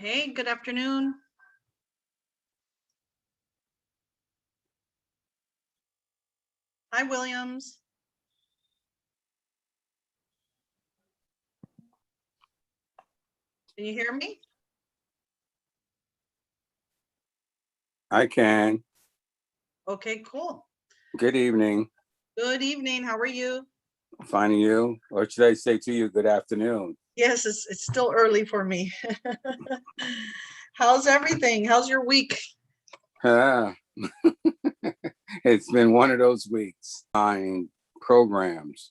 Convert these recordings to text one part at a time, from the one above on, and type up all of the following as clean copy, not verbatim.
Hey, good afternoon. Hi, Williams. Can you hear me? I can. Okay, cool. Good evening. Good evening. How are you? Finding you, or should I say to you, good afternoon? Yes, it's still early for me. How's everything? How's your week? Ah, it's been one of those weeks. Find programs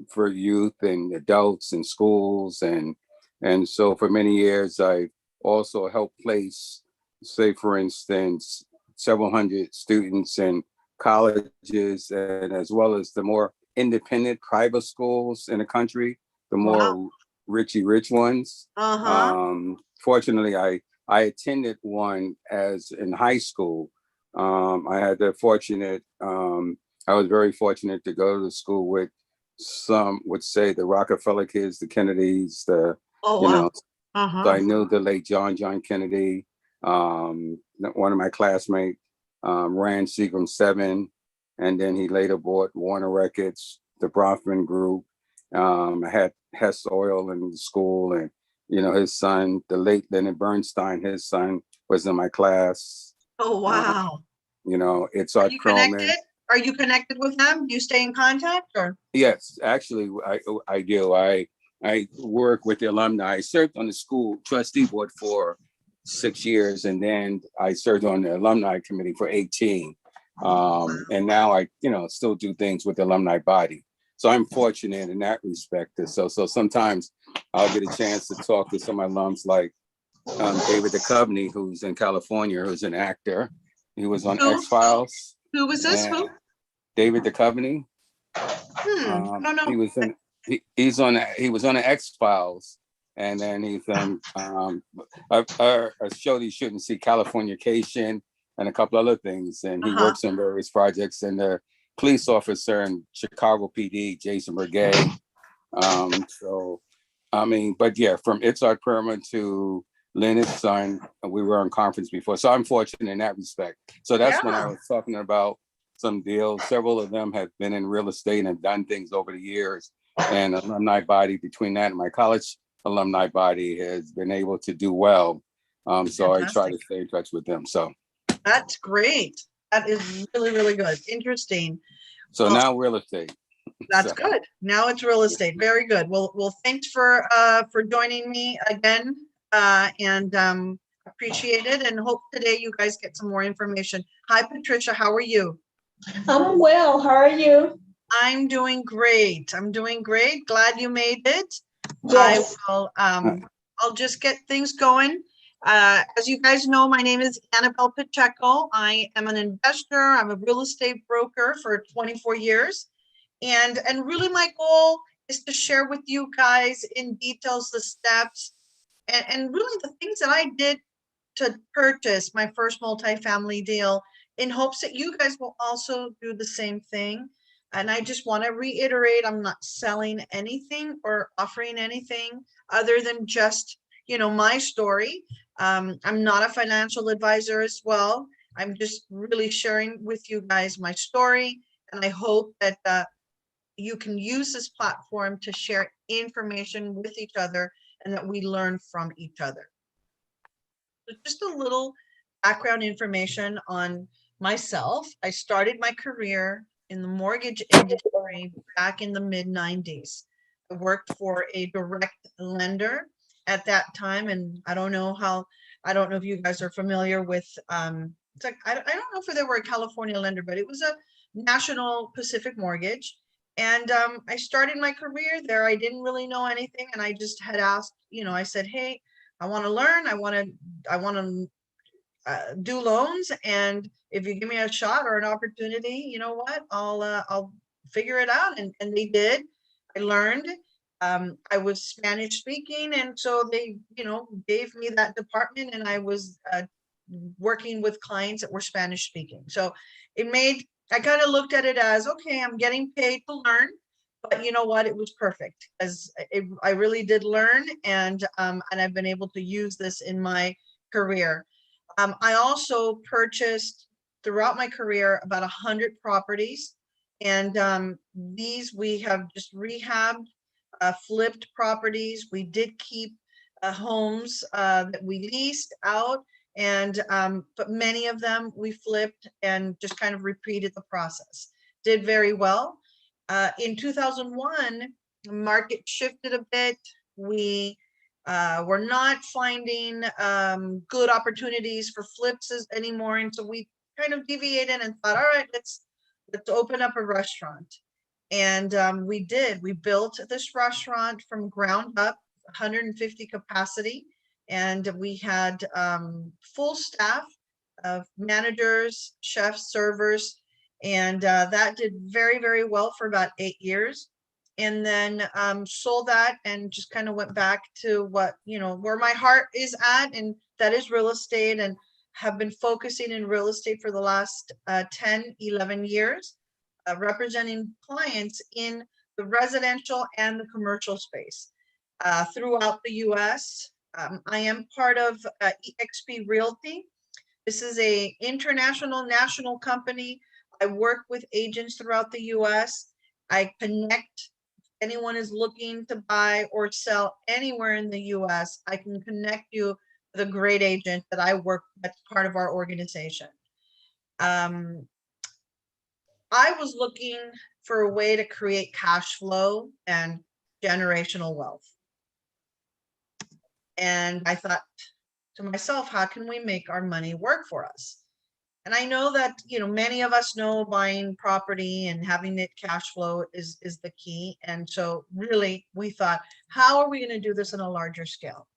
for youth and adults in schools, and so for many years I also helped place, say for instance, several hundred students in colleges, and as well as the more independent private schools in the country, the Wow. more rich ones. Uh-huh. Fortunately, I attended one as in high school. I had the fortunate, I was very fortunate to go to school with, some would say, the Rockefeller kids, the Kennedys, Oh, you wow. know, so Uh-huh. I knew the late John Kennedy. One of my classmates ran Seagram 7, and then he later bought Warner Records, the Bronfman Group. I had Hess Oil in the school, and his son, the late Leonard Bernstein, his son was in my class. Oh, Uh, wow. it's Are Art you Perlman. connected? Are you connected with them? Do you stay in contact or? Yes, actually, I do. I work with the alumni. I served on the school trustee board for 6 years, and then I served on the alumni committee for 18. And now I, still do things with the alumni body. So I'm fortunate in that respect. So sometimes I'll get a chance to talk to some alums like David Duchovny, who's in California, who's an actor. He was on Who? X-Files. Who was this? And Who? David Duchovny. I don't He know. was in. He was on the X-Files, and then he's a show that you shouldn't see, Californication, and a couple other things. And he Uh-huh. works on various projects. And the police officer in Chicago PD, Jason Burgay. So, I mean, but yeah, from Itzhak Perlman to Leonard's son, we were on conference before. So I'm fortunate in that respect. So that's when I Yeah. was talking about some deals. Several of them have been in real estate and have done things over the years. And alumni body, between that and my college alumni body, has been able to do well. So I try Fantastic. to stay in touch with them. So That's great. That is really, really good. Interesting. Well, now real estate. that's So good. Now it's real estate. Very good. Well, thanks for joining me again. And appreciate it, and hope today you guys get some more information. Hi, Patricia. How are you? I'm well. How are you? I'm doing great. I'm doing great. Glad you made it. Yes. I'll just get things going. As you guys know, my name is Annabelle Pacheco. I am an investor. I'm a real estate broker for 24 years. And really my goal is to share with you guys in details the steps and really the things that I did to purchase my first multifamily deal, in hopes that you guys will also do the same thing. And I just want to reiterate, I'm not selling anything or offering anything other than just, my story. I'm not a financial advisor as well. I'm just really sharing with you guys my story. And I hope that you can use this platform to share information with each other and that we learn from each other. So just a little background information on myself. I started my career in the mortgage industry back in the mid 90s. I worked for a direct lender at that time, and I don't know if you guys are familiar with it's like I don't know if they were a California lender, but it was a national Pacific mortgage. And I started my career there. I didn't really know anything, and I just had asked, I said, hey, I want to learn. I want to do loans, and if you give me a shot or an opportunity, you know what? I'll figure it out. And they did. I learned. I was Spanish speaking, and so they, gave me that department, and I was working with clients that were Spanish speaking. So I kind of looked at it as, okay, I'm getting paid to learn. But you know what? It was perfect because I really did learn, and I've been able to use this in my career. I also purchased throughout my career about 100 properties, and these we have just rehabbed, flipped properties. We did keep homes that we leased out, and but many of them we flipped and just kind of repeated the process. Did very well. In 2001, the market shifted a bit. We were not finding good opportunities for flips anymore, and so we kind of deviated and thought, all right, let's open up a restaurant. And we did. We built this restaurant from ground up, 150 capacity, and we had full staff of managers, chefs, servers, and that did very, very well for about 8 years. And then sold that and just kind of went back to what, where my heart is at, and that is real estate, and have been focusing in real estate for the last 10, 11 years, representing clients in the residential and the commercial space throughout the US. I am part of EXP Realty. This is a international national company. I work with agents throughout the US. I connect. Anyone is looking to buy or sell anywhere in the US, I can connect you with a great agent that I work with, that's part of our organization. I was looking for a way to create cash flow and generational wealth. And I thought to myself, how can we make our money work for us? And I know that, many of us know buying property and having it cash flow is the key. And so really we thought, how are we going to do this on a larger scale?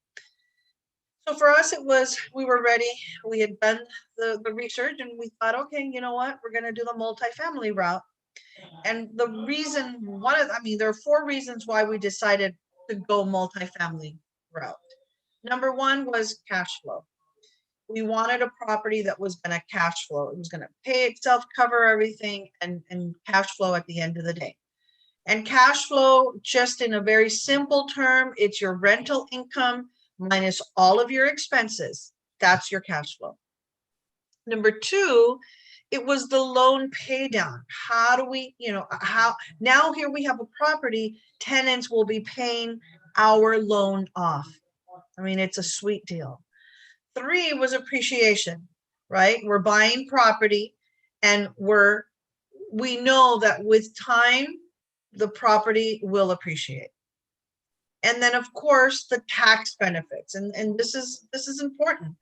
So for us, we were ready. We had done the research and we thought, okay, you know what? We're going to do the multifamily route. And the reason, there are 4 reasons why we decided to go multifamily route. Number 1 was cash flow. We wanted a property that was going to cash flow. It was going to pay itself, cover everything, and cash flow at the end of the day. And cash flow, just in a very simple term, it's your rental income minus all of your expenses. That's your cash flow. Number 2, it was the loan pay down. How do we, now here we have a property, tenants will be paying our loan off. It's a sweet deal. 3 was appreciation, right? We're buying property and we know that with time, the property will appreciate. And then of course the tax benefits. And this is important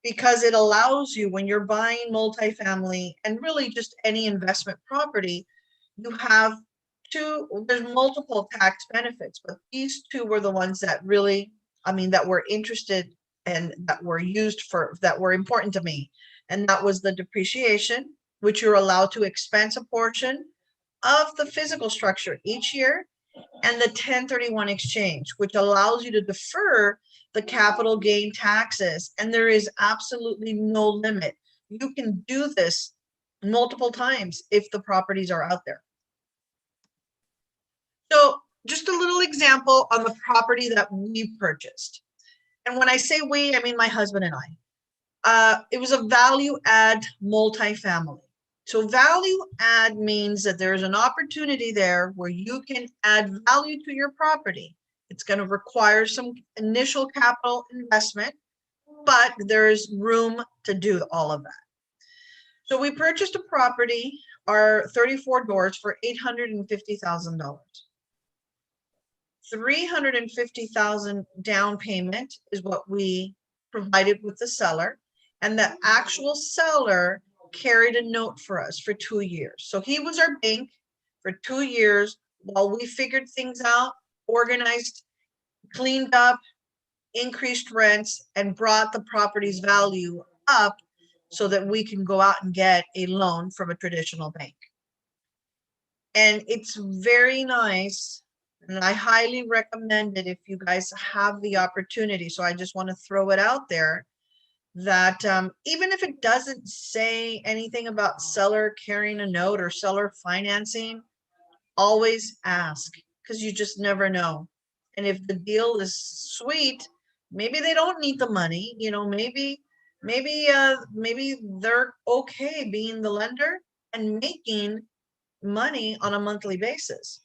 because it allows you, when you're buying multifamily and really just any investment property, you have there's multiple tax benefits, but these 2 were the ones that really, that were interested and that were that were important to me. And that was the depreciation, which you're allowed to expense a portion of the physical structure each year, and the 1031 exchange, which allows you to defer the capital gain taxes. And there is absolutely no limit. You can do this multiple times if the properties are out there. So just a little example on the property that we purchased. And when I say we, I mean my husband and I. It was a value add multifamily. So value add means that there is an opportunity there where you can add value to your property. It's going to require some initial capital investment, but there is room to do all of that. So we purchased a property, our 34 doors, for $850,000. $350,000 down payment is what we provided with the seller, and the actual seller carried a note for us for 2 years. So he was our bank for 2 years while we figured things out, organized, cleaned up, increased rents, and brought the property's value up so that we can go out and get a loan from a traditional bank. And it's very nice. And I highly recommend it if you guys have the opportunity. So I just want to throw it out there that even if it doesn't say anything about seller carrying a note or seller financing, always ask, because you just never know. And if the deal is sweet, maybe they don't need the money, maybe they're okay being the lender and making money on a monthly basis.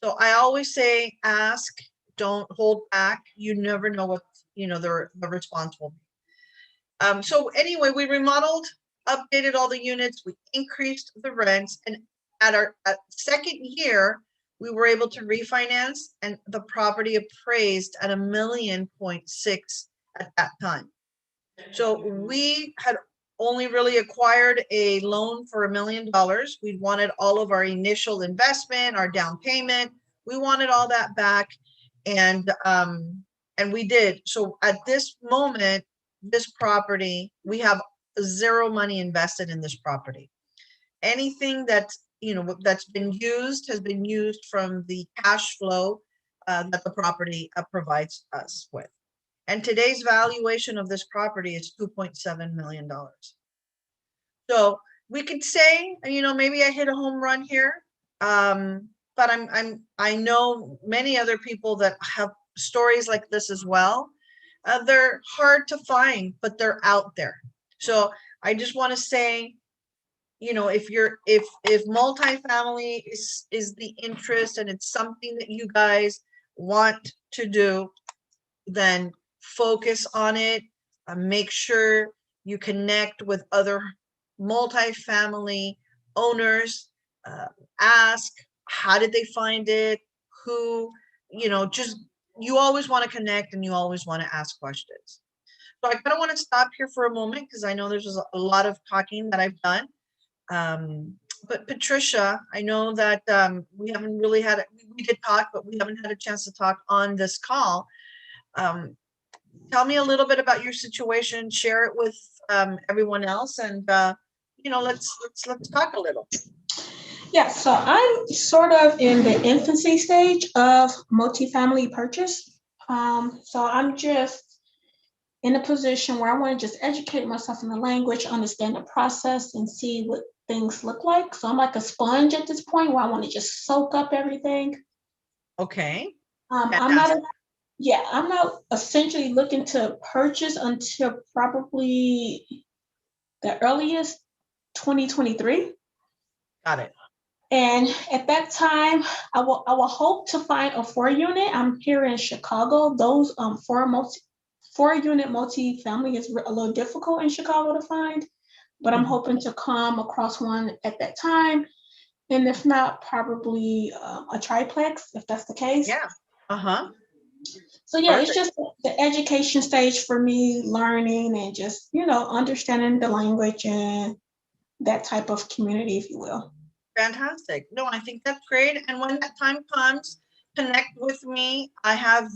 So I always say ask, don't hold back. You never know what the response will be. So anyway, we remodeled, updated all the units, we increased the rents, and at our second year, we were able to refinance, and the property appraised at $1.6 million at that time. So we had only really acquired a loan for $1 million. We wanted all of our initial investment, our down payment. We wanted all that back, and we did. So at this moment, this property, we have zero money invested in this property. Anything that's been used has been used from the cash flow that the property provides us with. And today's valuation of this property is $2.7 million. So we could say, maybe I hit a home run here. But I know many other people that have stories like this as well. They're hard to find, but they're out there. So I just want to say, if multifamily is the interest and it's something that you guys want to do, then focus on it. Make sure you connect with other multifamily owners. Ask, how did they find it? Who, you always want to connect and you always want to ask questions. So I kind of want to stop here for a moment because I know there's a lot of talking that I've done. But Patricia, I know that we haven't really we did talk, but we haven't had a chance to talk on this call. Tell me a little bit about your situation, share it with everyone else, and let's talk a little. Yeah, so I'm sort of in the infancy stage of multifamily purchase. So I'm just in a position where I want to just educate myself in the language, understand the process, and see what things look like. So I'm like a sponge at this point where I want to just soak up everything. Okay. I'm not essentially looking to purchase until probably the earliest 2023. Got it. And at that time, I will hope to find a 4-unit. I'm here in Chicago. Those 4-unit multi-family is a little difficult in Chicago to find, but I'm hoping to come across one at that time. And if not, probably a triplex, if that's the case. Yeah. Uh-huh. So yeah, Perfect. It's just the education stage for me, learning and just, understanding the language and that type of community, if you will. Fantastic. No, I think that's great. And when that time comes, connect with me. I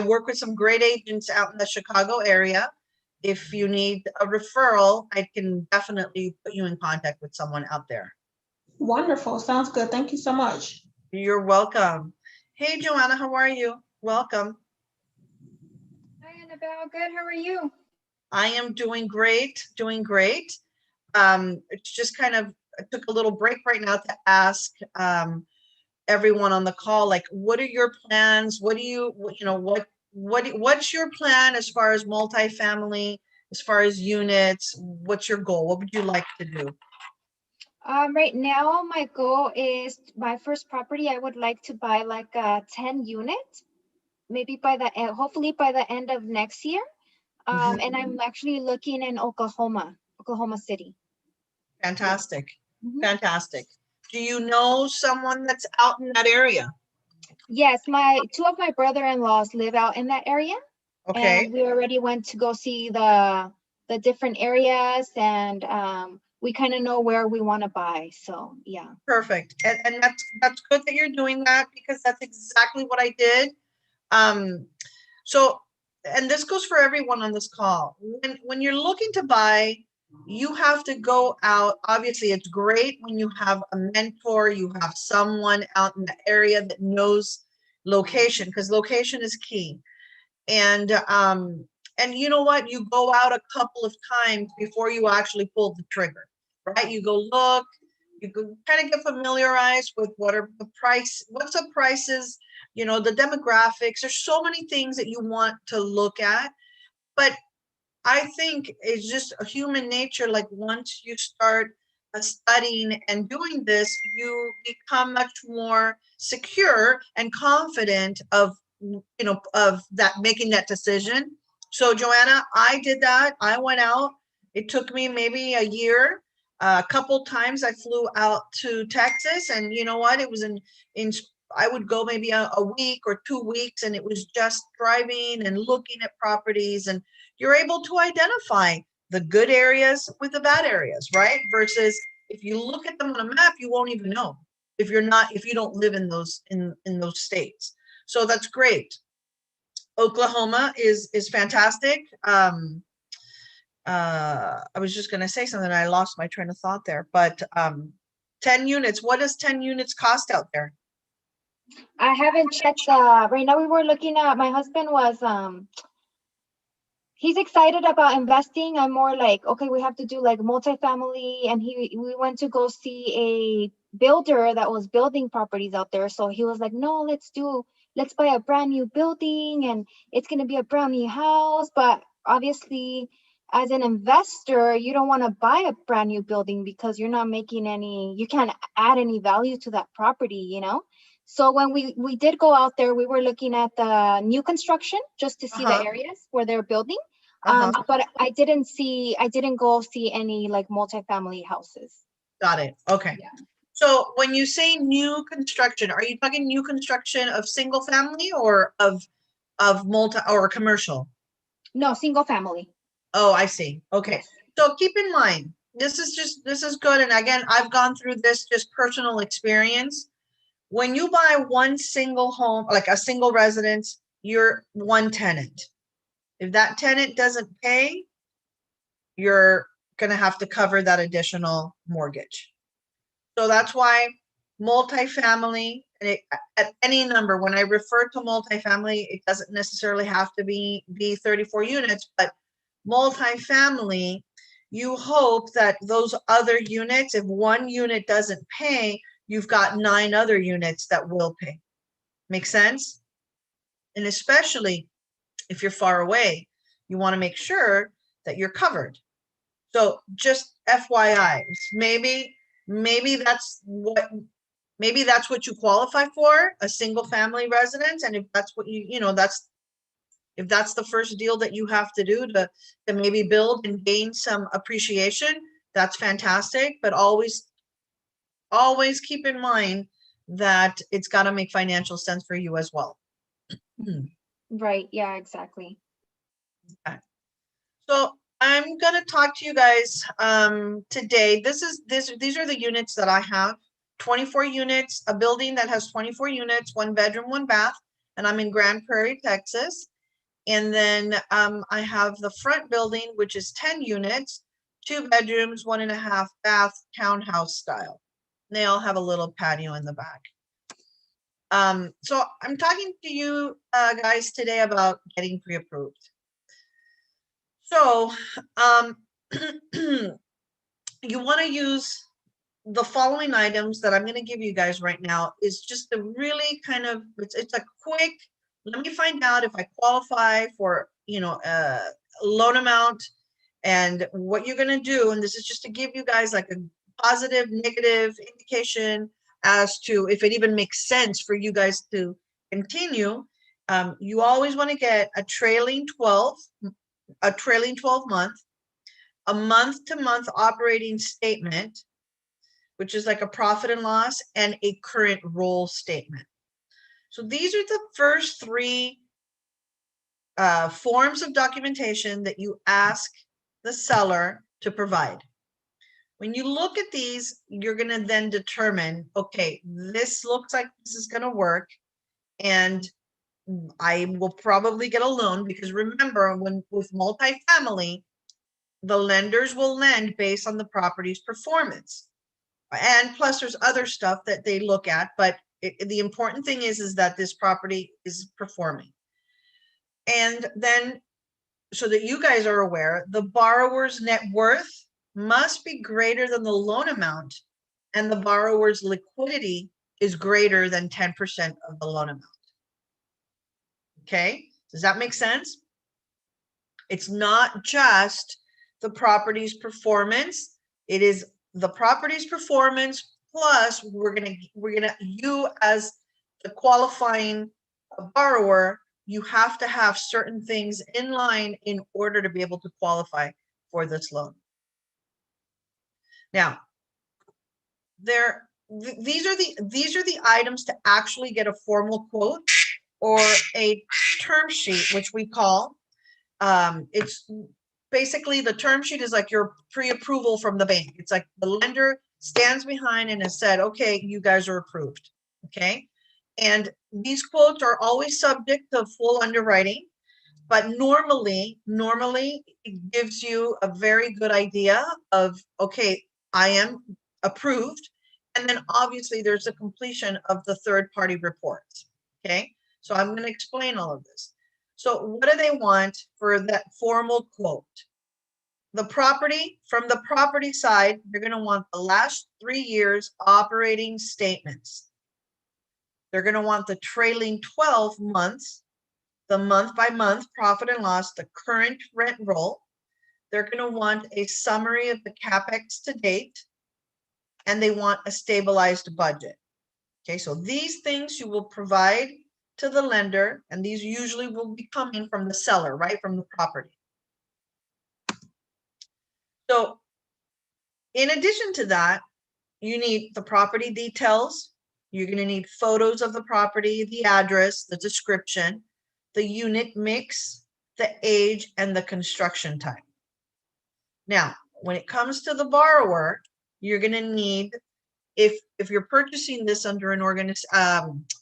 work with some great agents out in the Chicago area. If you need a referral, I can definitely put you in contact with someone out there. Wonderful. Sounds good. Thank you so much. You're welcome. Hey, Joanna, how are you? Welcome. Hi, Annabelle. Good. How are you? I am doing great, doing great. It's just kind of, I took a little break right now to ask everyone on the call, like, what are your plans? What's your plan as far as multifamily, as far as units? What's your goal? What would you like to do? Right now, my goal is my first property. I would like to buy like a 10 unit, maybe hopefully by the end of next year. And I'm actually looking in Oklahoma City. Fantastic. Fantastic. Do you know someone that's out in that area? Yes, two of my brother-in-laws live out in that area. Okay. And we already went to go see the different areas, and we kind of know where we want to buy. So yeah. Perfect. And that's good that you're doing that, because that's exactly what I did. So, and this goes for everyone on this call. When you're looking to buy, you have to go out. Obviously, it's great when you have a mentor, you have someone out in the area that knows location, because location is key. And you know what? You go out a couple of times before you actually pull the trigger, right? You go look, You can kind of get familiarized with what's the prices, you know, the demographics. There's so many things that you want to look at. But I think it's just a human nature. Like once you start studying and doing this, you become much more secure and confident of, you know, of that, making that decision. So Joanna, I did that. I went out. It took me maybe a year. A couple times I flew out to Texas, and you know what? It was in I would go maybe a week or 2 weeks, and it was just driving and looking at properties, and you're able to identify the good areas with the bad areas, right? Versus if you look at them on a map, you won't even know if you don't live in those states. So that's great. Oklahoma is fantastic. I was just going to say something. I lost my train of thought there, but 10 units. What does 10 units cost out there? I haven't checked, right now we were looking at, my husband was, he's excited about investing. I'm more like, okay, we have to do like multifamily, and we went to go see a builder that was building properties out there. So he was like, no, let's buy a brand new building, and it's going to be a brand new house. But obviously, as an investor, you don't want to buy a brand new building because you're not making you can't add any value to that property, you know? So when we did go out there, we were looking at the new construction just to see the areas where they're building. But I didn't go see any like multifamily houses. Got it. Okay. Yeah. So when you say new construction, are you talking new construction of single family or of multi or commercial? No, single family. Oh, I see. Okay. Yes. So keep in mind, this is good. And again, I've gone through this, just personal experience. When you buy one single home, like a single residence, you're one tenant. If that tenant doesn't pay, you're going to have to cover that additional mortgage. So that's why multifamily, at any number, when I refer to multifamily, it doesn't necessarily have to be 34 units, but multifamily, you hope that those other units, if one unit doesn't pay, you've got 9 other units that will pay. Make sense? And especially if you're far away, you want to make sure that you're covered. So just FYI, maybe that's what you qualify for, a single family residence. And if that's what if that's the first deal that you have to do to maybe build and gain some appreciation, that's fantastic. But always keep in mind that it's got to make financial sense for you as well. Right. Yeah, exactly. Okay. So I'm going to talk to you guys today. These are the units that I have. 24 units, a building that has 24 units, 1 bedroom, 1 bath, and I'm in Grand Prairie, Texas. And then I have the front building, which is 10 units, 2 bedrooms, 1.5 bath, townhouse style. They all have a little patio in the back. So I'm talking to you guys today about getting pre-approved. So you want to use the following items that I'm going to give you guys right now. Is just a really kind of, it's a quick, let me find out if I qualify for, a loan amount and what you're going to do. And this is just to give you guys like a positive, negative indication as to if it even makes sense for you guys to continue. You always want to get a trailing 12 month, a month-to-month operating statement, which is like a profit and loss, and a current roll statement. So these are the first 3 forms of documentation that you ask the seller to provide. When you look at these, you're going to then determine, okay, this looks like this is going to work, and I will probably get a loan, because remember, with multifamily, the lenders will lend based on the property's performance. And plus there's other stuff that they look at, but the important thing is that this property is performing. And then, so that you guys are aware, the borrower's net worth must be greater than the loan amount and the borrower's liquidity is greater than 10% of the loan amount. Okay, does that make sense? It's not just the property's performance. It is the property's performance plus you as the qualifying borrower, you have to have certain things in line in order to be able to qualify for this loan. Now, these are the items to actually get a formal quote or a term sheet, which we call. It's basically, the term sheet is like your pre-approval from the bank. It's like the lender stands behind and has said, okay, you guys are approved. Okay. And these quotes are always subject to full underwriting, but normally it gives you a very good idea of, okay, I am approved. And then obviously there's a completion of the third party reports. Okay. So I'm going to explain all of this. So what do they want for that formal quote? The property, from the property side, you're going to want the last 3 years operating statements. They're going to want the trailing 12 months, the month by month profit and loss, the current rent roll. They're going to want a summary of the CapEx to date, and they want a stabilized budget. Okay, so these things you will provide to the lender, and these usually will be coming from the seller, right, from the property. So in addition to that, you need the property details. You're going to need photos of the property, the address, the description, the unit mix, the age, and the construction time. Now, when it comes to the borrower, you're going to need, if you're purchasing this under an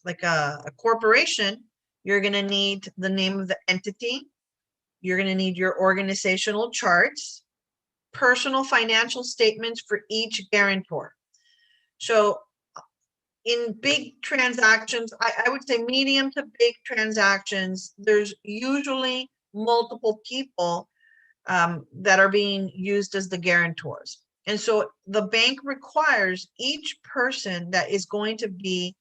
like a corporation, you're going to need the name of the entity. You're going to need your organizational charts, personal financial statements for each guarantor. So in big transactions, I would say medium to big transactions, there's usually multiple people that are being used as the guarantors. And so the bank requires each person that is going to be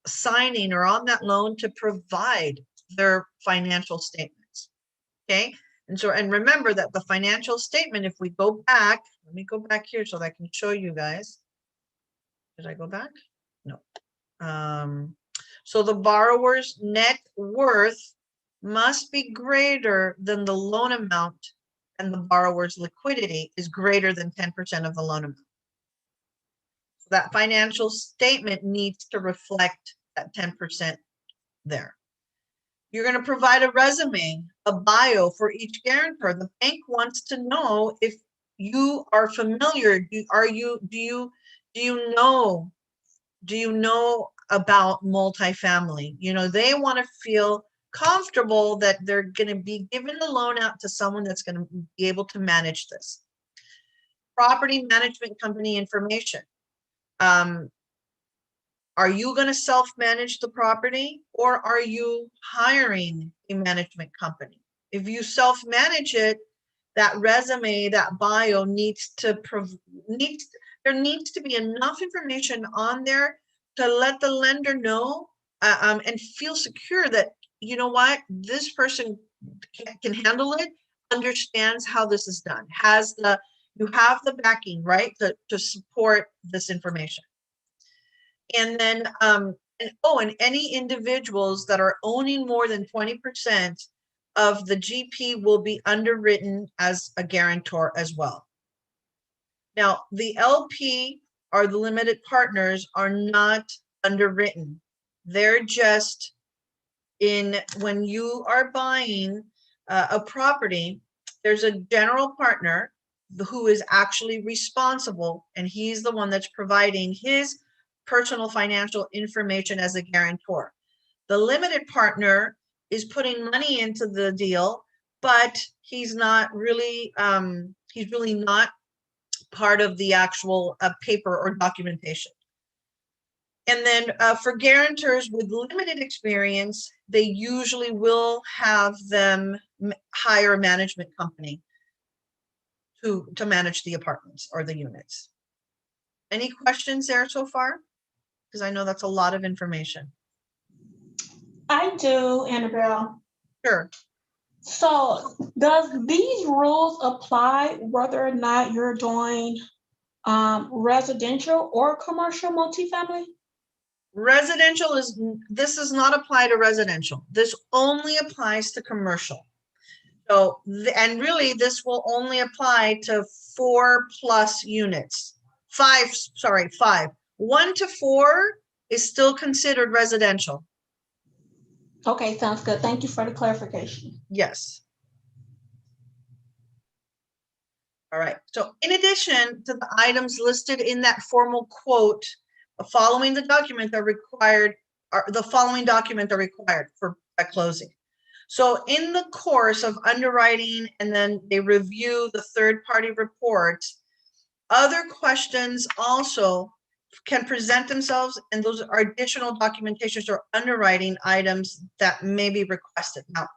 signing or on that loan to provide their financial statements. Okay. And so, and remember that the financial statement, if we go back, let me go back here so that I can show you guys. Did I go back? No. So the borrower's net worth must be greater than the loan amount, and the borrower's liquidity is greater than 10% of the loan amount. So that financial statement needs to reflect that 10% there. You're going to provide a resume, a bio for each guarantor. The bank wants to know if you are familiar. Do you know about multifamily? You know, they want to feel comfortable that they're going to be giving a loan out to someone that's going to be able to manage this. Property management company information. Are you going to self-manage the property, or are you hiring a management company? If you self-manage it, that resume, that bio there needs to be enough information on there to let the lender know and feel secure that, you know what, this person can handle it, understands how this is done, you have the backing, right, to support this information. And then, and any individuals that are owning more than 20% of the GP will be underwritten as a guarantor as well. Now, the LP or the limited partners are not underwritten. They're just when you are buying a property, there's a general partner who is actually responsible, and he's the one that's providing his personal financial information as a guarantor. The limited partner is putting money into the deal, but he's really not part of the actual paper or documentation. And then for guarantors with limited experience, they usually will have them hire a management company to manage the apartments or the units. Any questions there so far? Because I know that's a lot of information. I do, Annabelle. Sure. So does these rules apply whether or not you're doing residential or commercial multifamily? Residential this does not apply to residential. This only applies to commercial. So, and really this will only apply to 4+ units. 5, sorry, 5. 1 to 4 is still considered residential. Okay, sounds good. Thank you for the clarification. Yes. All right. So in addition to the items listed in that formal quote, the following documents are required for at closing. So in the course of underwriting, and then they review the third-party reports, other questions also can present themselves, and those are additional documentations or underwriting items that may be requested. Now,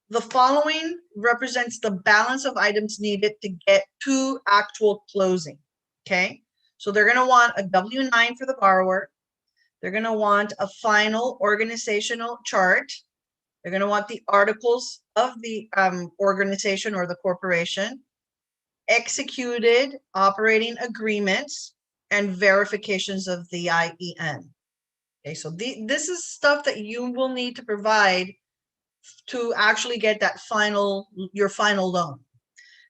the following represents the balance of items needed to get to actual closing, okay? So they're gonna want a W-9 for the borrower. They're gonna want a final organizational chart. They're gonna want the articles of the organization or the corporation, executed operating agreements, and verifications of the IEN. Okay, so this is stuff that you will need to provide to actually get that your final loan.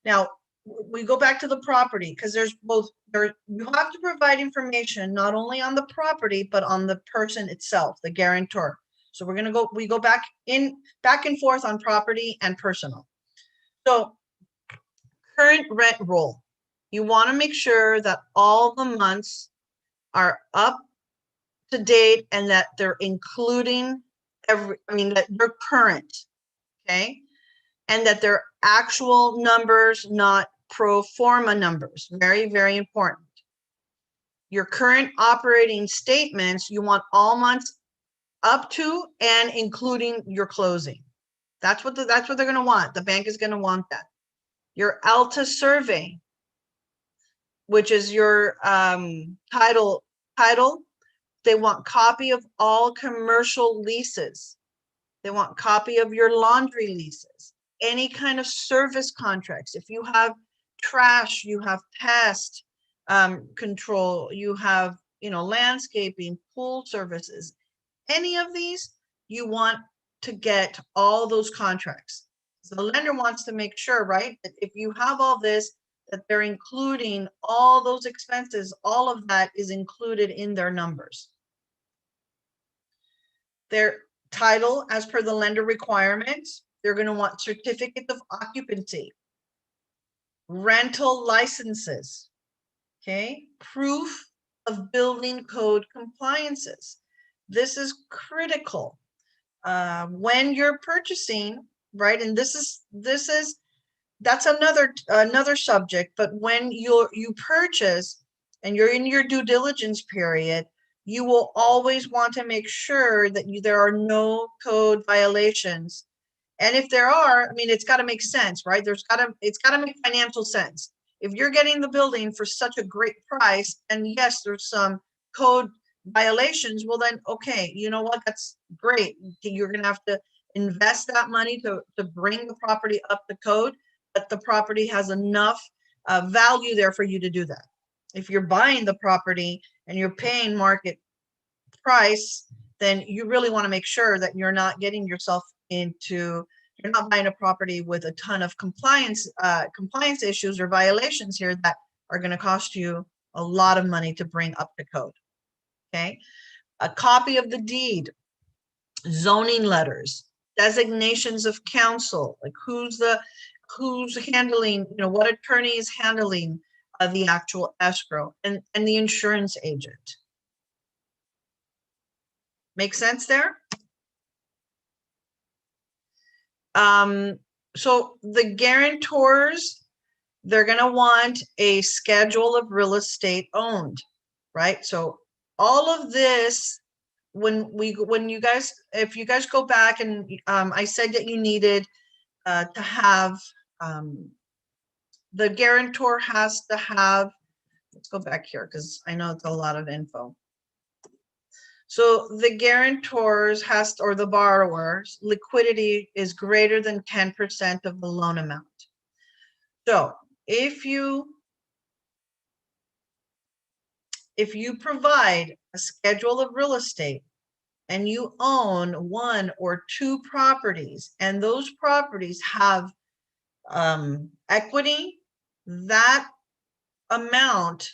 Now, we go back to the property because there's you have to provide information not only on the property, but on the person itself, the guarantor. So we go back and forth on property and personal. So current rent roll. You want to make sure that all the months are up to date and that they're including that they're current, okay? And that they're actual numbers, not pro forma numbers. Very, very important. Your current operating statements, you want all months up to and including your closing. That's what they're going to want. The bank is going to want that. Your ALTA survey, which is your title. They want copy of all commercial leases. They want copy of your laundry leases, any kind of service contracts. If you have trash, you have pest control, you have, landscaping, pool services, any of these, you want to get all those contracts. So the lender wants to make sure, right, that if you have all this, that they're including all those expenses, all of that is included in their numbers. Their title, as per the lender requirements, they're going to want certificate of occupancy, rental licenses, okay, proof of building code compliances. This is critical when you're purchasing, right? And that's another subject. But when you purchase and you're in your due diligence period, you will always want to make sure that there are no code violations. And if there are, it's got to make sense, right? It's got to make financial sense. If you're getting the building for such a great price, and yes, there's some code violations, well then, okay, you know what? That's great. You're going to have to invest that money to bring the property up to code, but the property has enough value there for you to do that. If you're buying the property and you're paying market price, then you really want to make sure that you're not getting yourself you're not buying a property with a ton of compliance issues or violations here that are going to cost you a lot of money to bring up to code. Okay, a copy of the deed, zoning letters, designations of counsel, like who's handling, what attorney is handling the actual escrow, and the insurance agent. Make sense there? So the guarantors, they're going to want a schedule of real estate owned, right? So all of this, if you guys go back and I said that you needed to have the guarantor has to have let's go back here because I know it's a lot of info. So the guarantors or the borrower's liquidity is greater than 10% of the loan amount. So if you provide a schedule of real estate and you own 1 or 2 properties and those properties have equity, that amount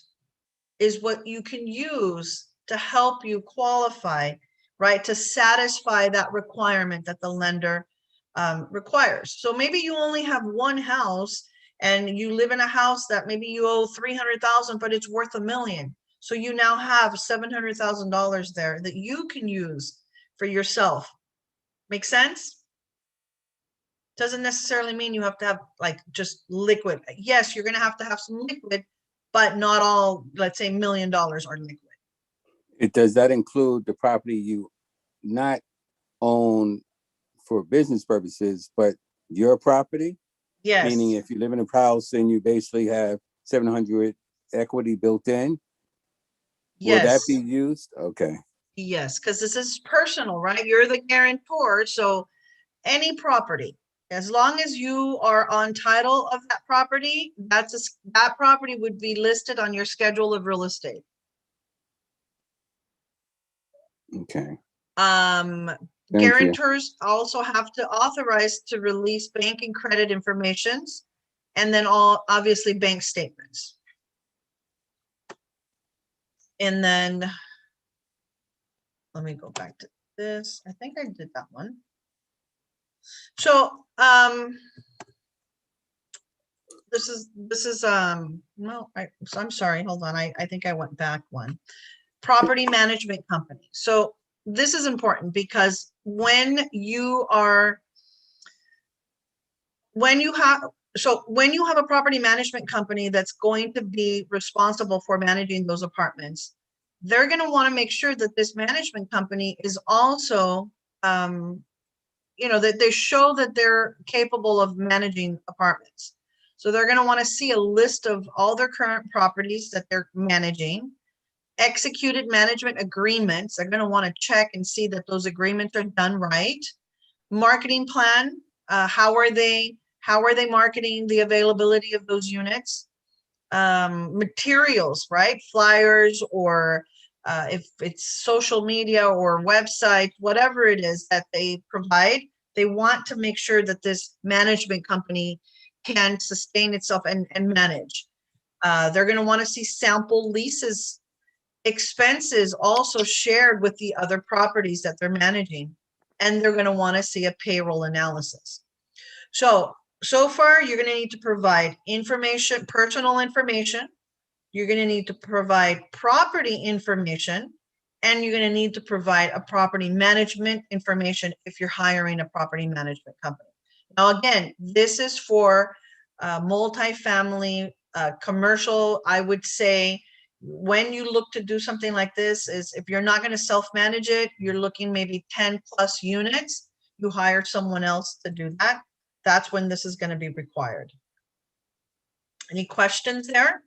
is what you can use to help you qualify, right? To satisfy that requirement that the lender requires. So maybe you only have 1 house and you live in a house that maybe you owe 300,000, but it's worth $1 million. So you now have $700,000 there that you can use for yourself. Make sense? Doesn't necessarily mean you have to have like just liquid. Yes, you're going to have some liquid, but not all, let's say $1 million are liquid. Does that include the property you not own for business purposes, but your property? Yes. Meaning if you live in a house and you basically have 700 equity built in, Yes. will that be used? Okay. Yes, because this is personal, right? You're the guarantor. So any property, as long as you are on title of that property, that property would be listed on your schedule of real estate. Okay. Guarantors also have to authorize to release bank and credit informations, and then obviously bank statements. And then let me go back to this. I think I did that one. So this is no, I'm sorry, hold on. I think I went back one. Property management company. So this is important because when you have a property management company that's going to be responsible for managing those apartments, they're going to want to make sure that this management company is also that they show that they're capable of managing apartments. So they're going to want to see a list of all their current properties that they're managing, executed management agreements. They're going to want to check and see that those agreements are done right. Marketing plan. How are they marketing the availability of those units? Materials, right? Flyers or if it's social media or website, whatever it is that they provide, they want to make sure that this management company can sustain itself and manage. They're going to want to see sample leases, expenses also shared with the other properties that they're managing, and they're going to want to see a payroll analysis. So far, you're going to need to provide information, personal information. You're going to need to provide property information, and you're going to need to provide a property management information if you're hiring a property management company. Now, again, this is for multifamily, commercial. I would say when you look to do something like this is if you're not going to self-manage it, you're looking maybe 10 plus units, you hire someone else to do that. That's when this is going to be required. Any questions there?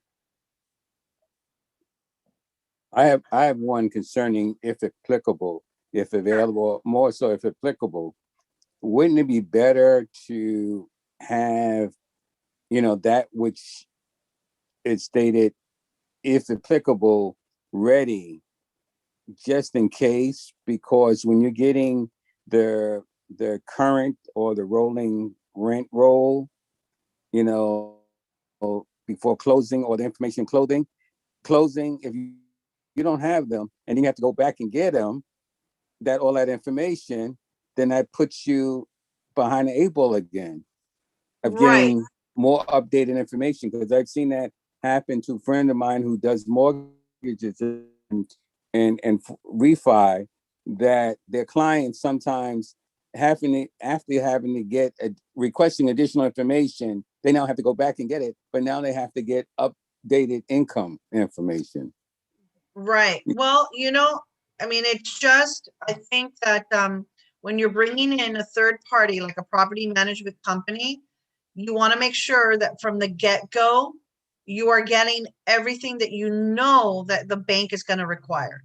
I have one concerning if applicable, if available, more so if applicable. Wouldn't it be better to have, that which is stated, if applicable, ready just in case? Because when you're getting the current or the rolling rent roll, before closing, or the information closing, if you don't have them and you have to go back and get them, all that information, then that puts you behind the 8 ball again of getting more updated information. Because I've seen that happen to a friend of mine who does mortgages and refi, that their clients sometimes requesting additional information, they now have to go back and get it, but now they have to get updated income information. Right. Well, it's just, I think that when you're bringing in a third party, like a property management company, you want to make sure that from the get-go, you are getting everything that you know that the bank is going to require.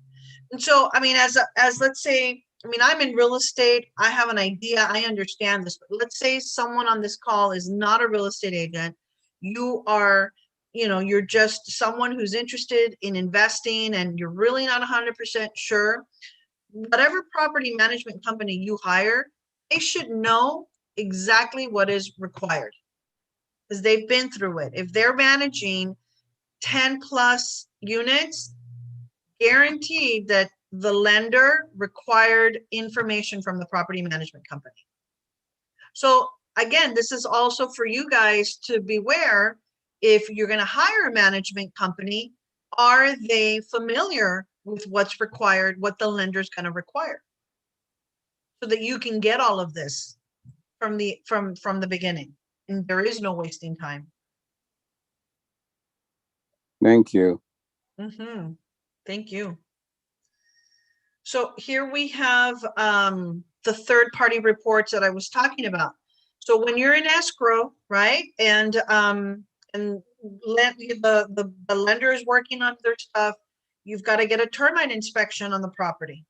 And so, I mean, as let's say, I mean, I'm in real estate. I have an idea. I understand this. But let's say someone on this call is not a real estate agent. You are, you know, you're just someone who's interested in investing and you're really not 100% sure. Whatever property management company you hire, they should know exactly what is required because they've been through it. If they're managing 10 plus units, guaranteed that the lender required information from the property management company. So again, this is also for you guys to beware. If you're going to hire a management company, are they familiar with what's required, what the lender's going to require, so that you can get all of this from the beginning, and there is no wasting time. Thank you. Thank you. So here we have the third-party reports that I was talking about. So when you're in escrow, right, and the lender is working on their stuff, you've got to get a termite inspection on the property.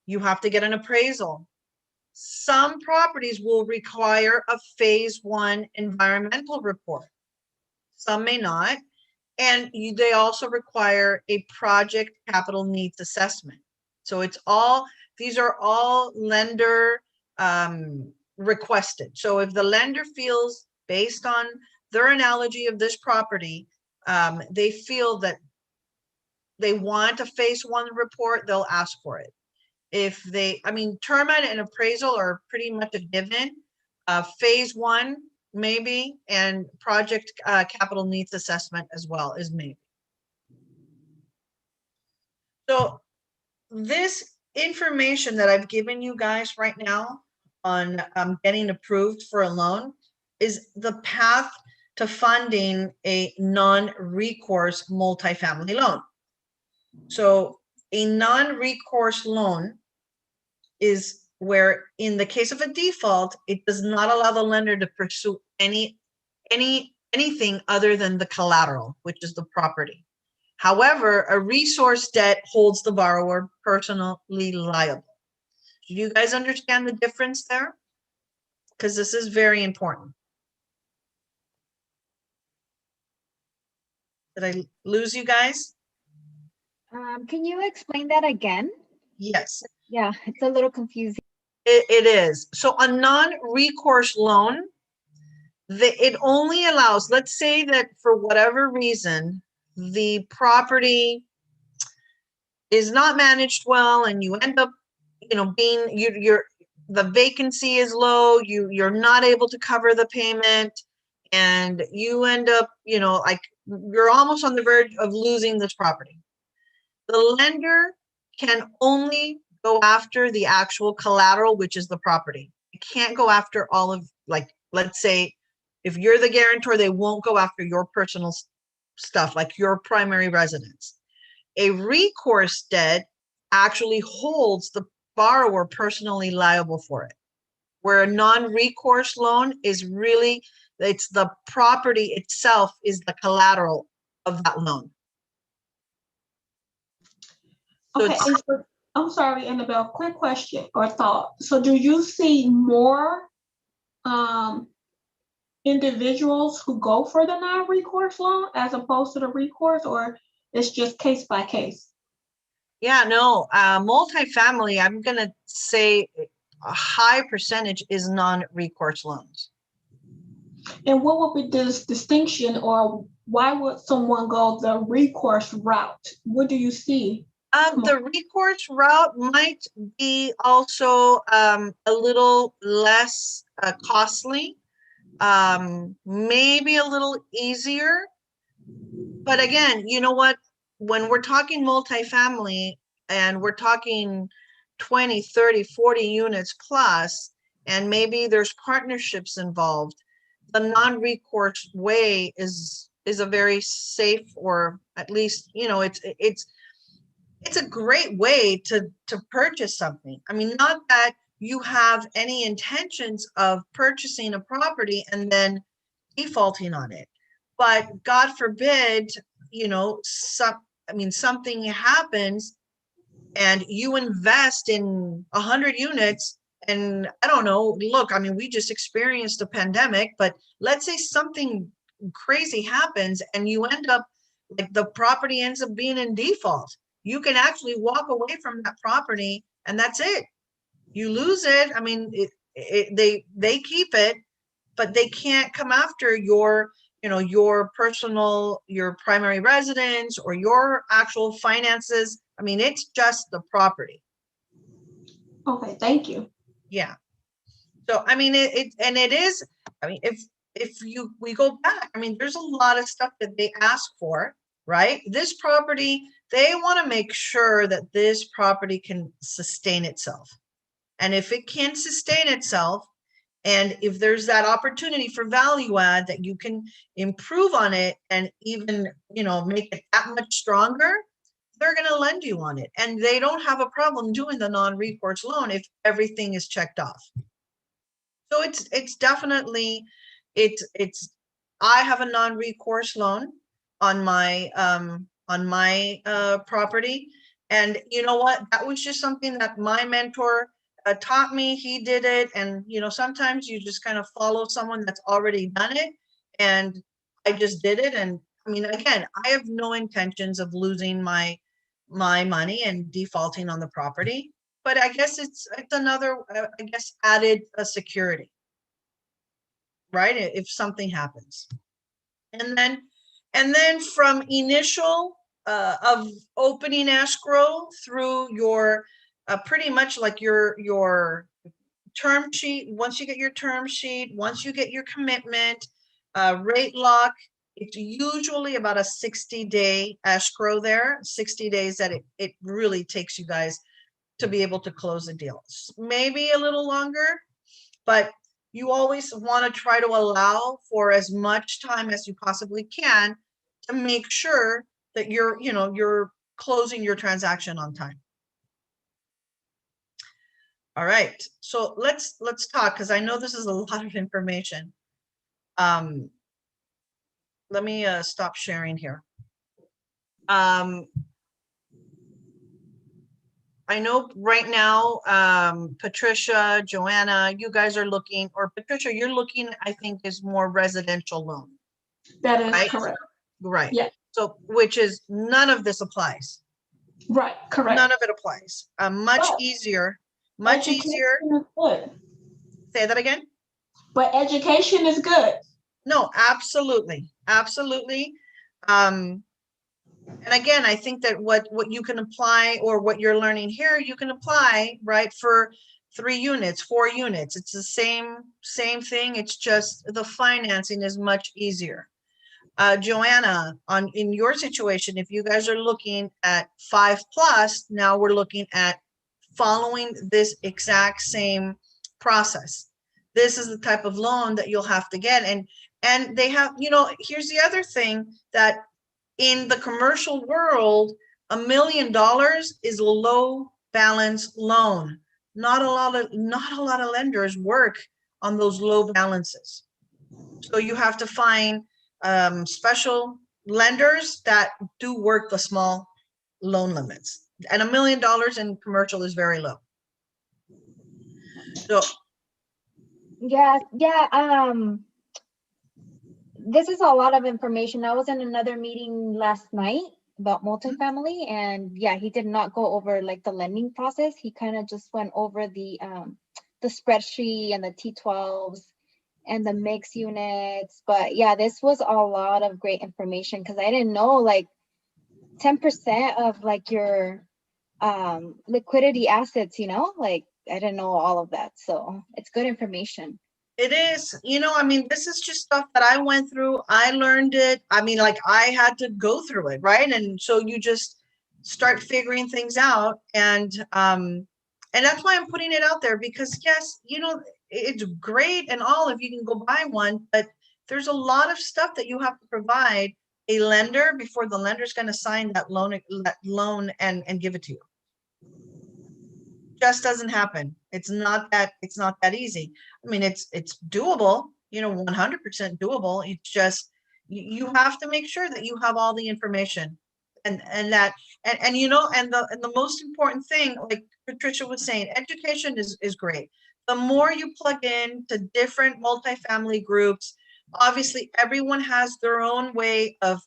You have to get an appraisal. Some properties will require a phase 1 environmental report. Some may not. And they also require a project capital needs assessment. So it's all, these are all lender requested. So if the lender feels, based on their analogy of this property, they feel that they want a phase 1 report, they'll ask for it. If they, I mean, termite and appraisal are pretty much a given. Phase 1, maybe, and project capital needs assessment as well is maybe. So this information that I've given you guys right now on getting approved for a loan is the path to funding a non-recourse multifamily loan. So a non-recourse loan is where, in the case of a default, it does not allow the lender to pursue anything other than the collateral, which is the property. However, a resource debt holds the borrower personally liable. Do you guys understand the difference there? Because this is very important. Did I lose you guys? Can you explain that again? Yes. Yeah, it's a little confusing. It is. So a non-recourse loan, it only allows, let's say that for whatever reason, the property is not managed well and you end up, you know, the vacancy is low, you're not able to cover the payment, and you end up, you know, like you're almost on the verge of losing this property. The lender can only go after the actual collateral, which is the property. It can't go after all of, like, let's say if you're the guarantor, they won't go after your personal stuff, like your primary residence. A recourse debt actually holds the borrower personally liable for it, where a non-recourse loan is really, it's the property itself is the collateral of that loan. So Okay, and so, I'm sorry, Annabelle, quick question or thought. So do you see more individuals who go for the non-recourse loan as opposed to the recourse, or it's just case by case? Yeah, no, multifamily, I'm gonna say a high percentage is non-recourse loans. And what would be this distinction, or why would someone go the recourse route? What do you see? The recourse route might be also a little less costly, maybe a little easier. But again, you know what? When we're talking multifamily and we're talking 20, 30, 40 units plus, and maybe there's partnerships involved, the non-recourse way is a very safe, or at least, you know, it's a great way to purchase something. I mean, not that you have any intentions of purchasing a property and then defaulting on it. but God forbid, something happens and you invest in 100 units and I don't know, look, we just experienced a pandemic, but let's say something crazy happens and you end up like the property ends up being in default. You can actually walk away from that property and that's it. You lose it. They keep it, but they can't come after your your primary residence or your actual finances. It's just the property. Okay, thank you. Yeah. So, it is, if we go back, there's a lot of stuff that they ask for, right? This property, they want to make sure that this property can sustain itself. And if it can't sustain itself, and if there's that opportunity for value add that you can improve on it and even, make it that much stronger, they're going to lend you on it. And they don't have a problem doing the non-recourse loan if everything is checked off. So it's definitely, I have a non-recourse loan on my property. And you know what? That was just something that my mentor taught me. He did it. And, sometimes you just kind of follow someone that's already done it. And I just did it. And again, I have no intentions of losing my money and defaulting on the property. But I guess it's another, added security, right? If something happens. And then from initial of opening escrow through your pretty much like your term sheet. Once you get your term sheet, once you get your commitment, rate lock, it's usually about a 60-day escrow there, 60 days that it really takes you guys to be able to close the deal. Maybe a little longer, but you always want to try to allow for as much time as you possibly can to make sure that you're closing your transaction on time. All right, so let's talk, because I know this is a lot of information. Let me stop sharing here. I know right now, Patricia, Joanna, you guys are looking, or Patricia, you're looking, I think, is more residential loan. That is right? correct. Right. Yeah. So, which is none of this applies. Right, correct. None of it applies. Much But easier. education is good. Say that again. But education is good. No, absolutely. Absolutely. And again, I think that what you can apply, or what you're learning here, you can apply, right, for 3 units, 4 units. It's the same thing. It's just the financing is much easier. Joanna, in your situation, if you guys are looking at 5+, now we're looking at following this exact same process. This is the type of loan that you'll have to get. And they have, here's the other thing, that in the commercial world, $1 million is a low balance loan. Not a lot of lenders work on those low balances. So you have to find special lenders that do work the small loan limits. And $1 million in commercial is very low. So Yeah. This is a lot of information. I was in another meeting last night about multifamily, and yeah, he did not go over like the lending process. He kind of just went over the spreadsheet and the T12s and the mixed units. But yeah, this was a lot of great information, because I didn't know like 10% of like your liquidity assets, like I didn't know all of that. So it's good information. it is, this is just stuff that I went through. I learned it. Like I had to go through it, right? And so you just start figuring things out. And that's why I'm putting it out there, because yes, it's great and all if you can go buy one, but there's a lot of stuff that you have to provide a lender before the lender's going to sign that loan and give it to you. Just doesn't happen. It's not that easy. It's doable, 100% doable. It's just, You have to make sure that you have all the information and that, and the most important thing, like Patricia was saying, education is great. The more you plug in to different multifamily groups, obviously everyone has their own way of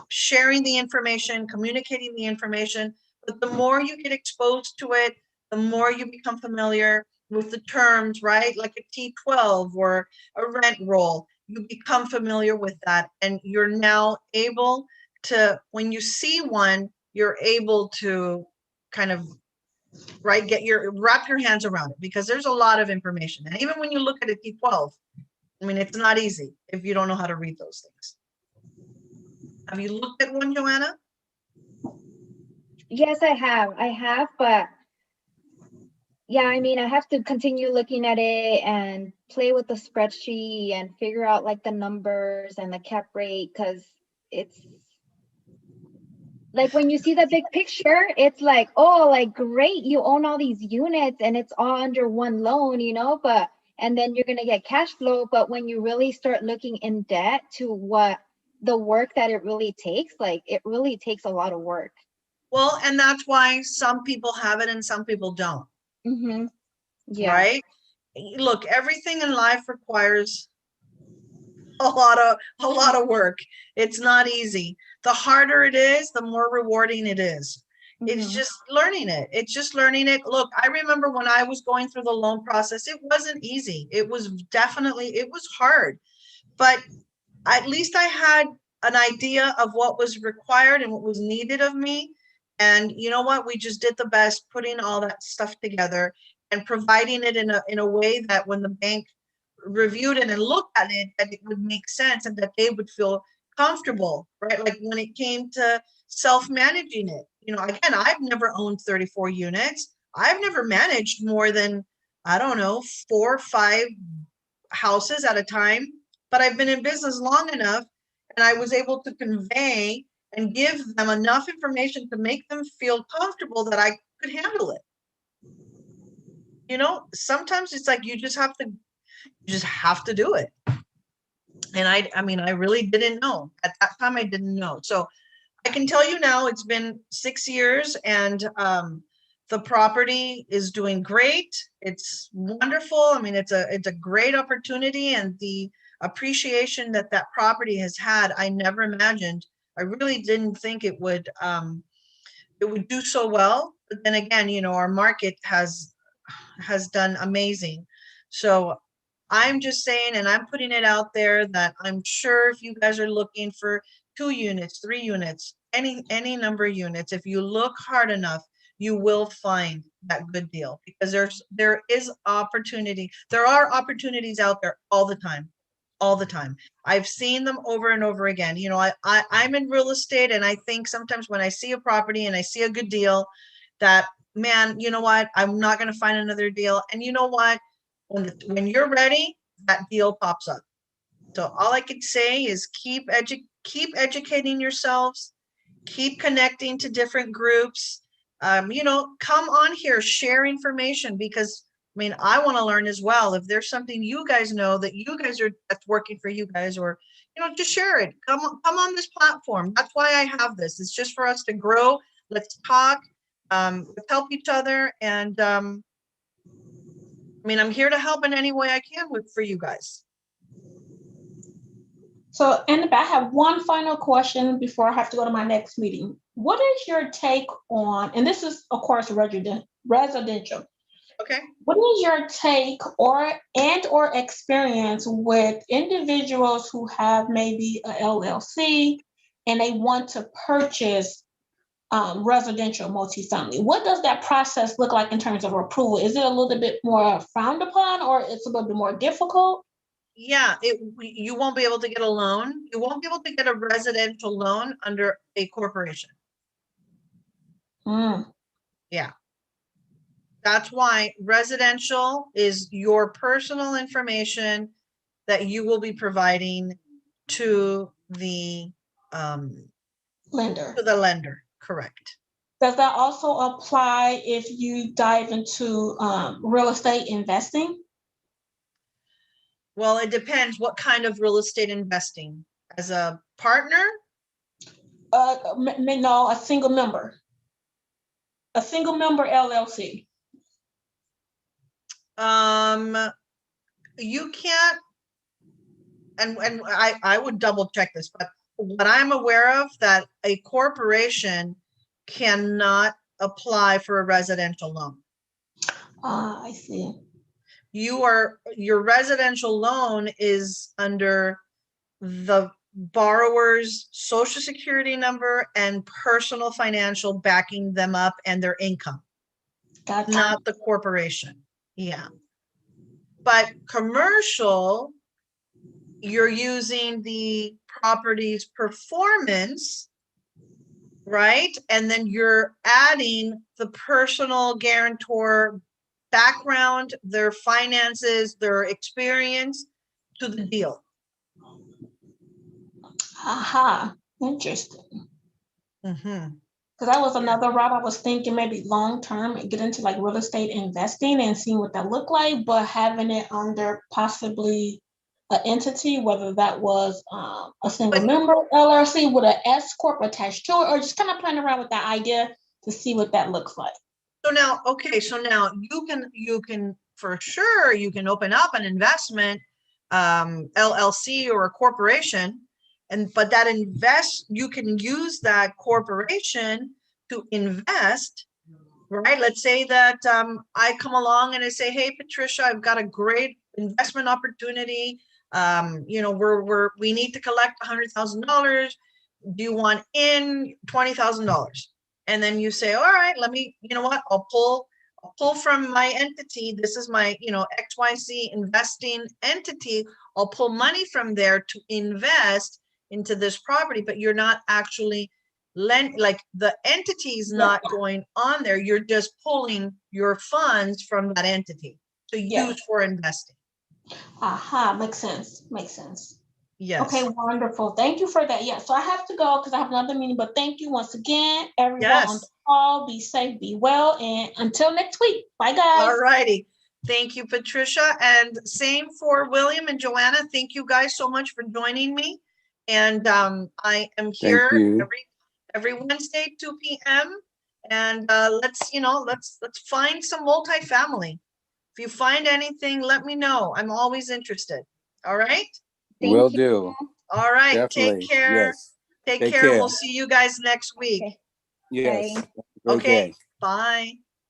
sharing the information, communicating the information, but the more you get exposed to it, the more you become familiar with the terms, right? Like a T12 or a rent roll, you become familiar with that, and you're now able to, when you see one, you're able to kind of, right, wrap your hands around it, because there's a lot of information. And even when you look at a T12, I mean, it's not easy if you don't know how to read those things. Have you looked at one, Joanna? Yes, I have, but yeah, I mean, I have to continue looking at it and play with the spreadsheet and figure out like the numbers and the cap rate, because it's like when you see the big picture, it's like, oh, like great, you own all these units and it's all under one loan, but and then you're gonna get cash flow. But when you really start looking in debt to what the work that it really takes, like it really takes a lot of work. Well, and that's why some people have it and some people don't. Mm-hmm. Yeah. Right? Look, everything in life requires a lot of work. It's not easy. The harder it is, the more rewarding it is. It's just learning it. It's just learning it. Look, I remember when I was going through the loan process, it wasn't easy. It was hard, but at least I had an idea of what was required and what was needed of me. And you know what? We just did the best putting all that stuff together and providing it in a way that when the bank reviewed it and looked at it, that it would make sense and that they would feel comfortable, right? Like when it came to self-managing it, again, I've never owned 34 units. I've never managed more than, I don't know, 4 or 5 houses at a time, but I've been in business long enough and I was able to convey and give them enough information to make them feel comfortable that I could handle it. Sometimes it's like you just have to do it. And I mean, I really didn't know. At that time, I didn't know. So I can tell you now, it's been 6 years and the property is doing great. It's wonderful. I mean, it's a great opportunity, and the appreciation that property has had, I never imagined. I really didn't think it would do so well. But then again, our market has done amazing. So I'm just saying, and I'm putting it out there, that I'm sure if you guys are looking for 2 units, 3 units, any number of units, if you look hard enough, you will find that good deal, because there are opportunities out there all the time. I've seen them over and over again. I'm in real estate, and I think sometimes when I see a property and I see a good deal, that, man, you know what, I'm not going to find another deal. And you know what, when you're ready, that deal pops up. So all I could say is keep educating yourselves, keep connecting to different groups. Come on here, share information, because I mean, I want to learn as well. If there's something you guys know that that's working for you guys, or just share it. Come on this platform. That's why I have this. It's just for us to grow. Let's talk. Let's help each other. And I mean, I'm here to help in any way I can for you guys. So, Annabelle, I have one final question before I have to go to my next meeting. What is your take on, and this is, of course, residential. Okay. What is your take or experience with individuals who have maybe a LLC and they want to purchase residential multifamily? What does that process look like in terms of approval? Is it a little bit more frowned upon, or it's a little bit more difficult? Yeah, you won't be able to get a loan. You won't be able to get a residential loan under a corporation. Yeah. That's why residential is your personal information that you will be providing to the lender. Correct. Does that also apply if you dive into real estate investing? Well, it depends what kind of real estate investing. as a partner? No, a single member. A single member LLC. You can't, and I would double check this, but what I'm aware of, that a corporation cannot apply for a residential loan. I see. Your residential loan is under the borrower's social security number and personal financial backing them up and their income, Gotcha. not the corporation. Yeah. But commercial, you're using the property's performance, right? And then you're adding the personal guarantor background, their finances, their experience to the deal. Aha, interesting. Mm-hmm. Because that was another route I was thinking, maybe long term and get into like real estate investing and seeing what that looked like, but having it under possibly an entity, whether that was a single But- member LLC with an S corp attached to it, or just kind of playing around with that idea to see what that looks like. So now, okay, so now you can for sure, you can open up an investment LLC or a corporation, but that you can use that corporation to invest, right? Let's say that I come along and I say, hey, Patricia, I've got a great investment opportunity. You know, we need to collect $100,000. Do you want in $20,000? And then you say, all right, let me, you know what, I'll pull from my entity. This is my, you know, XYZ investing entity. I'll pull money from there to invest into this property, but you're not actually like the entity is not going on there. You're just pulling your funds from that entity to use for investing. Aha, makes sense. Makes sense. Yes. Okay, wonderful. Thank you for that. Yeah, so I have to go because I have another meeting, but thank you once again, everyone on the call. Be safe, be well, and until next week. Bye, guys. All righty. Thank you, Patricia. And same for William and Joanna. Thank you guys so much for joining me. And I am here every Wednesday, 2 p.m. And let's find some multifamily. If you find anything, let me know. I'm always interested. All right. Will do. All right. Definitely. Take care. Yes. Take care. We'll see you guys next week. Okay. Yes. Bye. Great Okay. day. Bye.